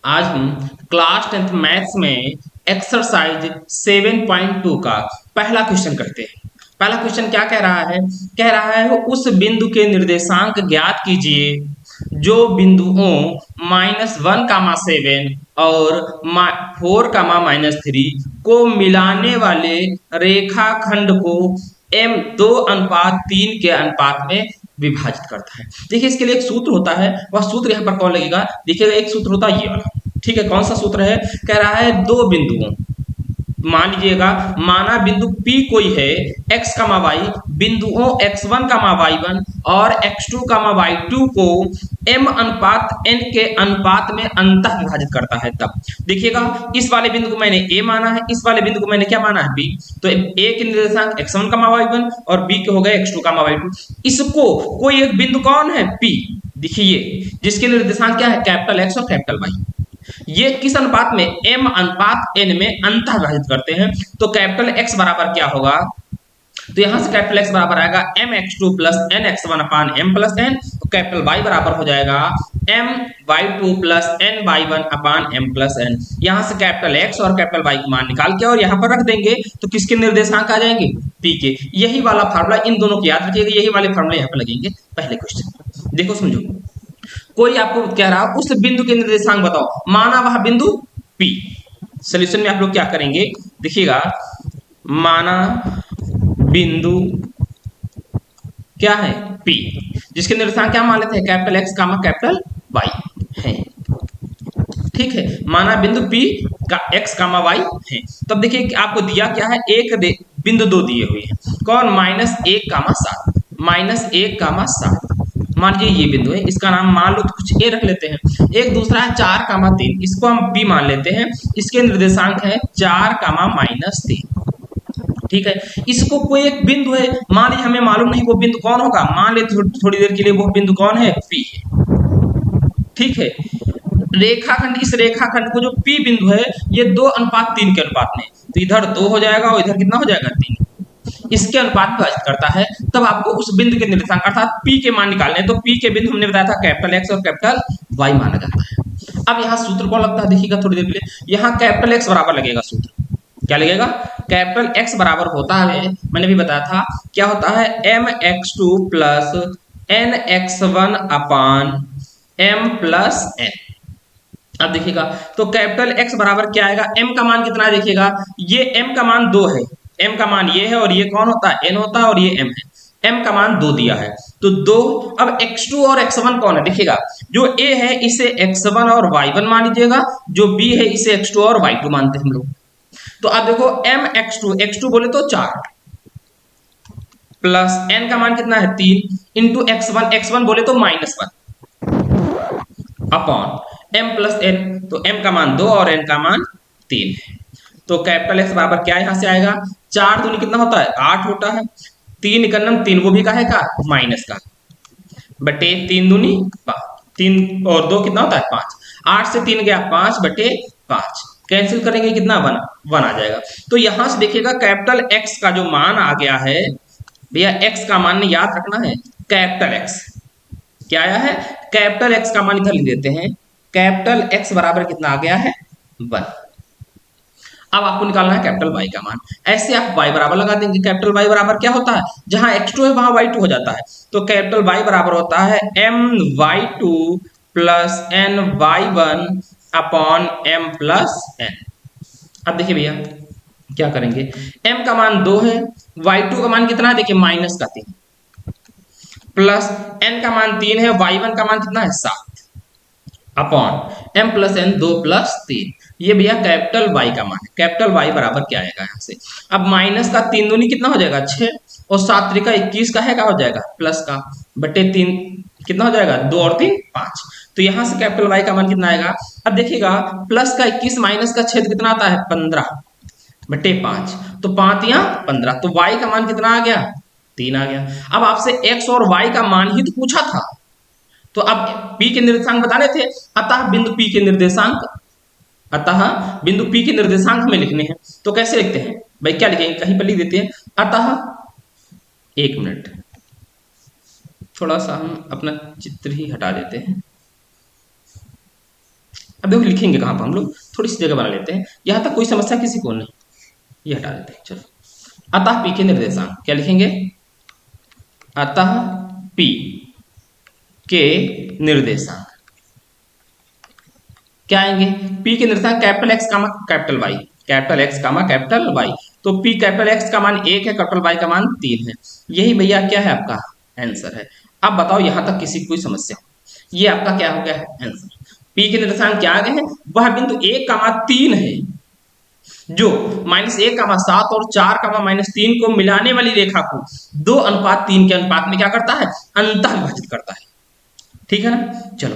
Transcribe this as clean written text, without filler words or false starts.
आज हम class 10th maths में एक्सरसाइज 7.2 का पहला क्वेश्चन करते हैं। पहला क्वेश्चन क्या कह रहा है? कह रहा है उस बिंदु के निर्देशांक ज्ञात कीजिए जो बिंदुओं -1, 7 और 4, -3 को मिलाने वाले रेखाखंड को m2:3 के अनुपात में विभाजित करता है। देखिए इसके लिए एक सूत्र होता है, वह सूत्र यहाँ पर कौन लगेगा? देखिएगा एक सूत्र होता है ये वाला। ठीक है, कौन सा सूत्र है? कह रहा है दो बिंदुओं, मान लीजिएगा माना बिंदु P कोई है x, y, बिंदुओं x1, y1 और x2, y2 को m/n के अनुपात में अंतः विभाजित करता है। तब देखिएगा इस वाले बिंदु को मैंने a माना है, इस वाले बिंदु को मैंने क्या माना है? b। तो a के निर्देशांक x1, y1 और b के हो गए x2, y2। इसको कोई एक बिंदु कौन है? p। देखिए जिसके निर्देशांक क्या है? कैपिटल X और कैपिटल Y। ये किस अनुपात में? m/n में अंतः विभाजित करते हैं। तो कैपिटल X बराबर क्या होगा? तो यहां से कैपिटल X बराबर आएगा mx2 प्लस nx1 अपान m प्लस n। तो कैपिटल Y बराबर हो जाएगा my2 प्लस ny1 अपान m प्लस n। यहां से कैपिटल X और कैपिटल Y की मान निकाल के और यहां पर रख देंगे तो किसके निर्देशांक आ जाएंगे? P के। यही वाला फार्मूला इन दोनों की याद रखिएगा, यही वाले फार्मूले यहां पर लगेंगे पहले क्वेश्चन। देखो समझो, कोई आपको कह रहा उस बिंदु के निर्देशांक बताओ, माना वह बिंदु P। सॉल्यूशन में आप लोग क्या करेंगे? देखिएगा माना बिंदु क्या है? P, जिसके निर्देशांक क्या मान लेते हैं? कैपिटल X कामा कैपिटल Y है। ठीक है, माना बिंदु P का x, y है। तब देखिए आपको दिया क्या है? बिंदु दो दिए हुए हैं। कौन? -1, 7 -1, 7। मान लीजिए ये बिंदु है, इसका नाम मान लो तो कुछ ए रख लेते हैं। एक दूसरा है 4, 3, इसको हम बी मान लेते हैं। इसके निर्देशांक है 4, -3। ठीक है, इसको कोई एक बिंदु है, मान लीजिए हमें मालूम नहीं वो बिंदु कौन होगा, मान ले थोड़ी देर के लिए वो बिंदु कौन है? पी है। ठीक है, रेखाखंड, इस रेखाखंड को जो P बिंदु है ये 2:3 के अनुपात में, तो इधर 2 हो जाएगा और इधर कितना हो जाएगा? 3। इसके अनुपात विभाजित करता है। तब आपको उस बिंदु के निर्देशांक अर्थात P के मान निकालने हैं। तो P के बिंदु हमने बताया था कैपिटल X और कैपिटल Y माना जाता है। अब यहाँ सूत्र कौन लगता है? देखिएगा थोड़ी देर के लिए, यहाँ कैपिटल X बराबर लगेगा सूत्र। क्या लगेगा? कैपिटल X बराबर होता है, मैंने भी बताया था क्या होता है? mx2 प्लस nx1 अपान m प्लस n। अब देखिएगा तो कैपिटल X बराबर क्या आएगा? m का मान कितना है? देखिएगा ये m का मान 2 है, m का मान ये है और ये कौन होता है? n होता है और ये m है। m का मान 2 दिया है तो 2। अब x2 और x1 कौन है? देखिएगा जो a है इसे x1 और y1 मान लीजिएगा, जो b है इसे x2 और y2 मानते हैं हम लोग। तो अब देखो x2 बोले तो 4 प्लस n का मान कितना है? 3 इंटू x1 बोले तो -1 अपॉन m प्लस n। तो m का मान 2 और n का मान 3 है। तो कैपिटल X बराबर क्या यहां से आएगा? 4 दूनी कितना होता है? 8 होता है। 3 इकन्नम 3, वो भी का है का? माइनस का, बटे 3 दूनी 5, 3 और 2 कितना होता है? 5। 8 से 3 गया 5 बटे 5, कैंसिल करेंगे कितना? 1 आ जाएगा। तो यहां से देखिएगा कैपिटल X का जो मान आ गया है भैया, X का मान याद रखना है, कैपिटल X क्या आया है? कैपिटल X का मान इधर लिख देते हैं। कैपिटल X बराबर कितना आ गया है? 1। अब आपको निकालना है कैपिटल Y का मान। ऐसे आप Y बराबर लगा देंगे। कैपिटल Y बराबर क्या होता है? जहां x2 है वहां y2 हो जाता है। तो कैपिटल Y बराबर होता है my2 plus ny1 upon m plus n। अब देखिए भैया क्या करेंगे? m का मान 2 है, y2 का मान कितना है? देखिए -3 प्लस n का मान 3 है, y1 का मान कितना है? 7 upon m plus n 2 plus 3। ये भैया कैपिटल Y का मान है। कैपिटल Y बराबर क्या आएगा यहाँ से? अब माइनस का 3 दूनी कितना हो जाएगा? 6 और 7 त्रिका 21 का है, क्या हो जाएगा? प्लस का, बटे 3 कितना हो जाएगा? 2 और 3 5। तो यहाँ से कैपिटल Y का मान कितना आएगा? अब देखिएगा प्लस का 21 माइनस का छेद कितना आता है? 15 बटे 5। तो 5 या 15, तो Y का मान कितना आ गया? 3 आ गया। अब आपसे x और y का मान ही तो पूछा था, तो अब P के निर्देशांक बताने थे। अतः बिंदु P के निर्देशांक, अतः बिंदु P के निर्देशांक हमें लिखने हैं। तो कैसे लिखते हैं भाई? क्या लिखेंगे? कहीं पर लिख देते हैं अतः, 1 मिनट, थोड़ा सा हम अपना चित्र ही हटा देते हैं। अब देखो लिखेंगे कहाँ पर हम लोग, थोड़ी सी जगह बना लेते हैं, यहाँ तक कोई समस्या किसी को नहीं, ये हटा देते हैं। चलो अतः पी के निर्देशांक क्या लिखेंगे, अतः पी के निर्देशांक क्या आएंगे, पी के निर्देशांक capital x comma capital Y, capital x comma capital Y. तो पी कैपिटल एक्स का मान 1 है, कैपिटल वाई का मान 3 है। यही भैया क्या है आपका आंसर है। अब बताओ यहां तक किसी कोई समस्या, ये आपका क्या हो गया है आंसर। पी के निर्देशांक क्या आ गए हैं, वह बिंदु 1 का मान 3 है जो -1 का मान 7 और 4 का मान -3 को मिलाने वाली रेखा को 2:3 के अनुपात में क्या करता है, अंतः विभाजित करता है। ठीक है ना। चलो